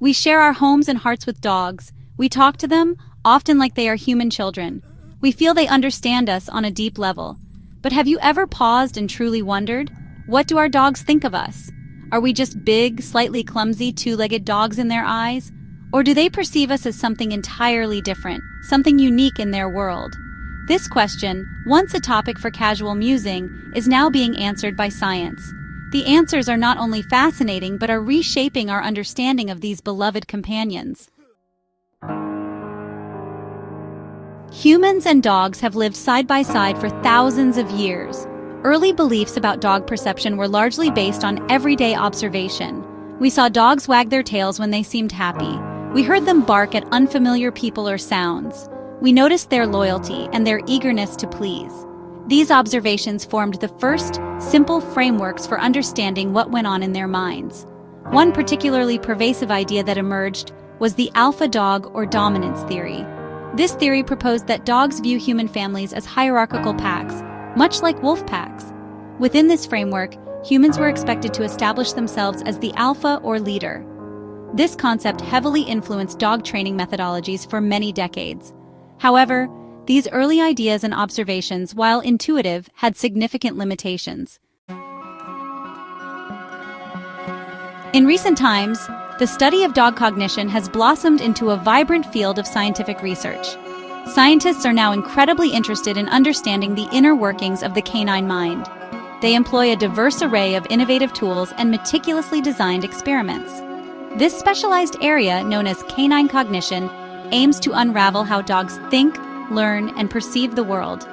We share our homes and hearts with dogs. We talk to them, often like they are human children. We feel they understand us on a deep level. But have you ever paused and truly wondered, what do our dogs think of us? Are we just big, slightly clumsy, two-legged dogs in their eyes? Or do they perceive us as something entirely different, something unique in their world? This question, once a topic for casual musing, is now being answered by science. The answers are not only fascinating but are reshaping our understanding of these beloved companions. Humans and dogs have lived side by side for thousands of years. Early beliefs about dog perception were largely based on everyday observation. We saw dogs wag their tails when they seemed happy. We heard them bark at unfamiliar people or sounds. We noticed their loyalty and their eagerness to please. These observations formed the first, simple frameworks for understanding what went on in their minds. One particularly pervasive idea that emerged was the alpha dog or dominance theory. This theory proposed that dogs view human families as hierarchical packs, much like wolf packs. Within this framework, humans were expected to establish themselves as the alpha or leader. This concept heavily influenced dog training methodologies for many decades. However, these early ideas and observations, while intuitive, had significant limitations. In recent times, the study of dog cognition has blossomed into a vibrant field of scientific research. Scientists are now incredibly interested in understanding the inner workings of the canine mind. They employ a diverse array of innovative tools and meticulously designed experiments. This specialized area, known as canine cognition, aims to unravel how dogs think, learn, and perceive the world.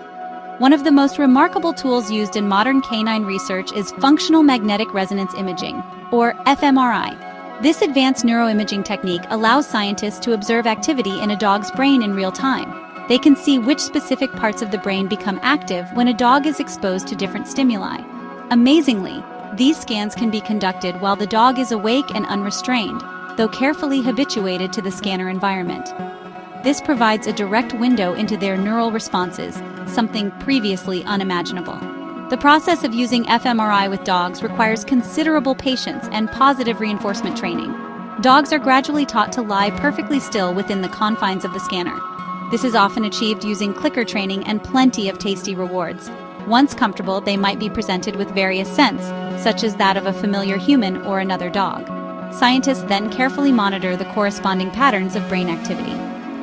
One of the most remarkable tools used in modern canine research is functional magnetic resonance imaging, or fMRI. This advanced neuroimaging technique allows scientists to observe activity in a dog's brain in real time. They can see which specific parts of the brain become active when a dog is exposed to different stimuli. Amazingly, these scans can be conducted while the dog is awake and unrestrained, though carefully habituated to the scanner environment. This provides a direct window into their neural responses, something previously unimaginable. The process of using fMRI with dogs requires considerable patience and positive reinforcement training. Dogs are gradually taught to lie perfectly still within the confines of the scanner. This is often achieved using clicker training and plenty of tasty rewards. Once comfortable, they might be presented with various scents, such as that of a familiar human or another dog. Scientists then carefully monitor the corresponding patterns of brain activity.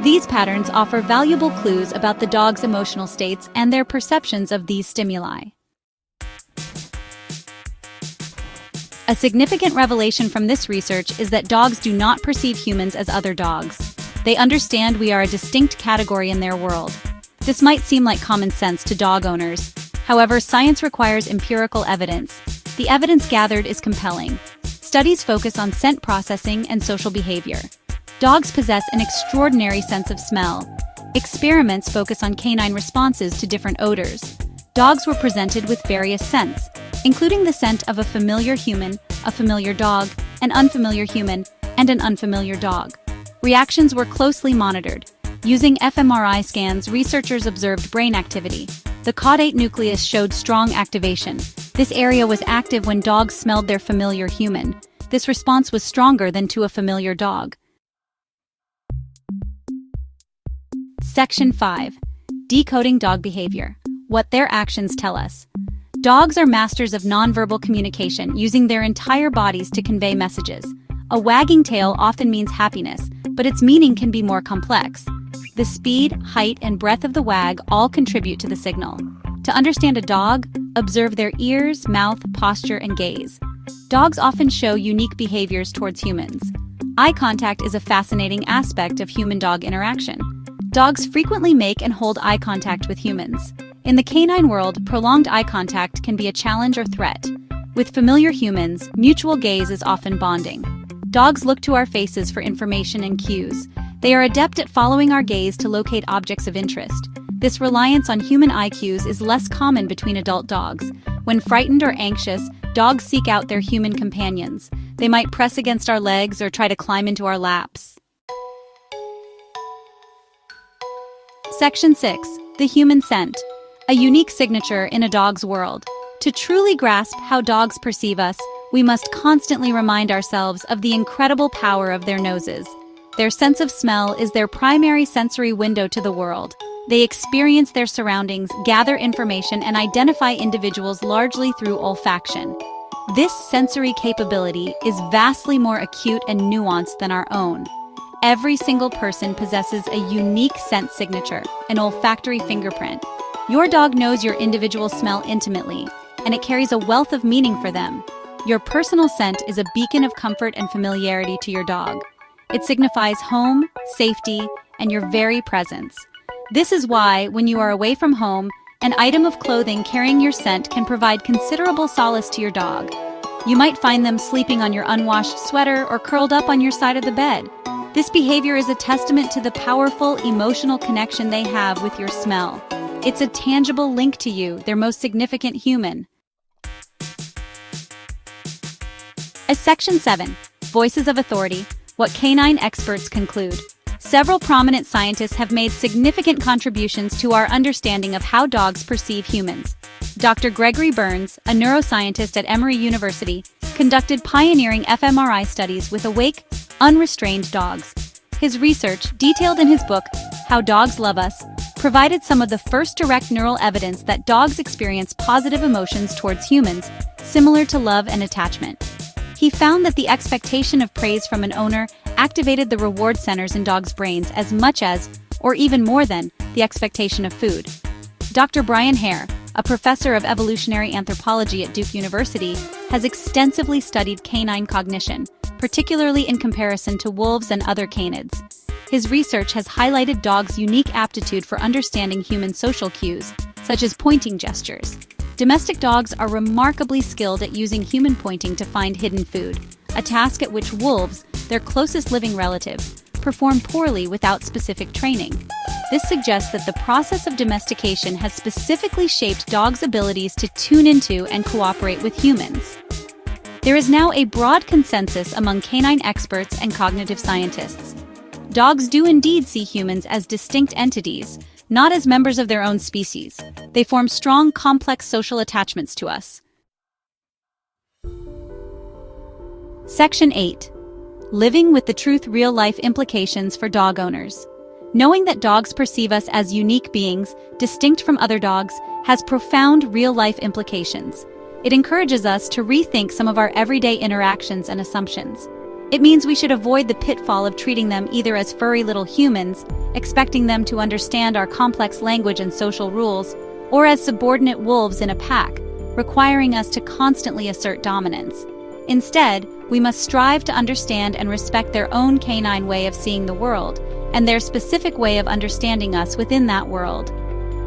These patterns offer valuable clues about the dog's emotional states and their perceptions of these stimuli. A significant revelation from this research is that dogs do not perceive humans as other dogs. They understand we are a distinct category in their world. This might seem like common sense to dog owners. However, science requires empirical evidence. The evidence gathered is compelling. Studies focus on scent processing and social behavior. Dogs possess an extraordinary sense of smell. Experiments focus on canine responses to different odors. Dogs were presented with various scents, including the scent of a familiar human, a familiar dog, an unfamiliar human, and an unfamiliar dog. Reactions were closely monitored. Using fMRI scans, researchers observed brain activity. The caudate nucleus showed strong activation. This area was active when dogs smelled their familiar human. This response was stronger than to a familiar dog. Section 5. Decoding dog behavior. What their actions tell us. Dogs are masters of nonverbal communication, using their entire bodies to convey messages. A wagging tail often means happiness, but its meaning can be more complex. The speed, height, and breadth of the wag all contribute to the signal. To understand a dog, observe their ears, mouth, posture, and gaze. Dogs often show unique behaviors towards humans. Eye contact is a fascinating aspect of human-dog interaction. Dogs frequently make and hold eye contact with humans. In the canine world, prolonged eye contact can be a challenge or threat. With familiar humans, mutual gaze is often bonding. Dogs look to our faces for information and cues. They are adept at following our gaze to locate objects of interest. This reliance on human eye cues is less common between adult dogs. When frightened or anxious, dogs seek out their human companions. They might press against our legs or try to climb into our laps. Section 6. The human scent. A unique signature in a dog's world. To truly grasp how dogs perceive us, we must constantly remind ourselves of the incredible power of their noses. Their sense of smell is their primary sensory window to the world. They experience their surroundings, gather information, and identify individuals largely through olfaction. This sensory capability is vastly more acute and nuanced than our own. Every single person possesses a unique scent signature, an olfactory fingerprint. Your dog knows your individual smell intimately, and it carries a wealth of meaning for them. Your personal scent is a beacon of comfort and familiarity to your dog. It signifies home, safety, and your very presence. This is why, when you are away from home, an item of clothing carrying your scent can provide considerable solace to your dog. You might find them sleeping on your unwashed sweater or curled up on your side of the bed. This behavior is a testament to the powerful emotional connection they have with your smell. It's a tangible link to you, their most significant human. As Section 7, Voices of Authority, what canine experts conclude. Several prominent scientists have made significant contributions to our understanding of how dogs perceive humans. Dr. Gregory Burns, a neuroscientist at Emory University, conducted pioneering fMRI studies with awake, unrestrained dogs. His research, detailed in his book, How Dogs Love Us, provided some of the first direct neural evidence that dogs experience positive emotions towards humans, similar to love and attachment. He found that the expectation of praise from an owner activated the reward centers in dogs' brains as much as, or even more than, the expectation of food. Dr. Brian Hare, a professor of evolutionary anthropology at Duke University, has extensively studied canine cognition, particularly in comparison to wolves and other canids. His research has highlighted dogs' unique aptitude for understanding human social cues, such as pointing gestures. Domestic dogs are remarkably skilled at using human pointing to find hidden food, a task at which wolves, their closest living relatives, perform poorly without specific training. This suggests that the process of domestication has specifically shaped dogs' abilities to tune into and cooperate with humans. There is now a broad consensus among canine experts and cognitive scientists. Dogs do indeed see humans as distinct entities, not as members of their own species. They form strong, complex social attachments to us. Section 8. Living with the truth real-life implications for dog owners. Knowing that dogs perceive us as unique beings, distinct from other dogs, has profound real-life implications. It encourages us to rethink some of our everyday interactions and assumptions. It means we should avoid the pitfall of treating them either as furry little humans, expecting them to understand our complex language and social rules, or as subordinate wolves in a pack, requiring us to constantly assert dominance. Instead, we must strive to understand and respect their own canine way of seeing the world, and their specific way of understanding us within that world.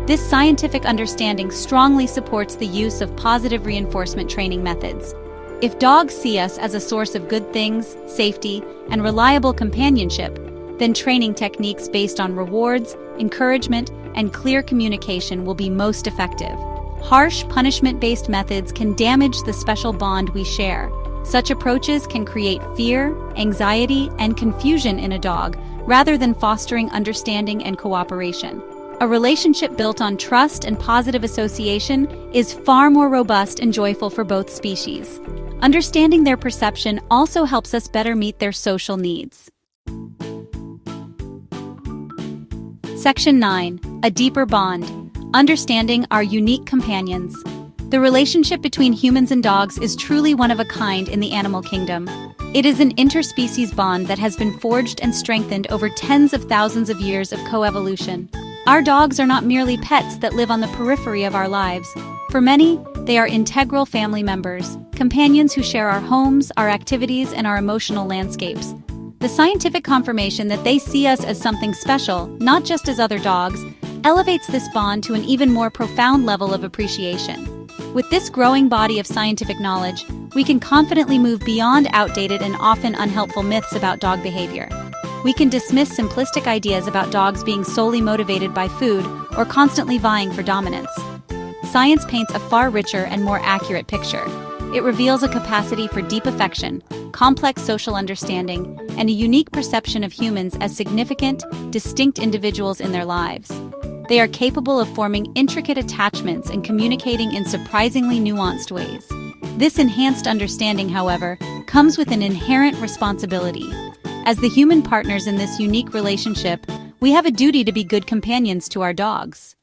This scientific understanding strongly supports the use of positive reinforcement training methods. If dogs see us as a source of good things, safety, and reliable companionship, then training techniques based on rewards, encouragement, and clear communication will be most effective. Harsh, punishment-based methods can damage the special bond we share. Such approaches can create fear, anxiety, and confusion in a dog, rather than fostering understanding and cooperation. A relationship built on trust and positive association is far more robust and joyful for both species. Understanding their perception also helps us better meet their social needs. Section 9. A deeper bond. Understanding our unique companions. The relationship between humans and dogs is truly one of a kind in the animal kingdom. It is an interspecies bond that has been forged and strengthened over tens of thousands of years of coevolution. Our dogs are not merely pets that live on the periphery of our lives. For many, they are integral family members, companions who share our homes, our activities, and our emotional landscapes. The scientific confirmation that they see us as something special, not just as other dogs, elevates this bond to an even more profound level of appreciation. With this growing body of scientific knowledge, we can confidently move beyond outdated and often unhelpful myths about dog behavior. We can dismiss simplistic ideas about dogs being solely motivated by food or constantly vying for dominance. Science paints a far richer and more accurate picture. It reveals a capacity for deep affection, complex social understanding, and a unique perception of humans as significant, distinct individuals in their lives. They are capable of forming intricate attachments and communicating in surprisingly nuanced ways. This enhanced understanding, however, comes with an inherent responsibility. As the human partners in this unique relationship, we have a duty to be good companions to our dogs.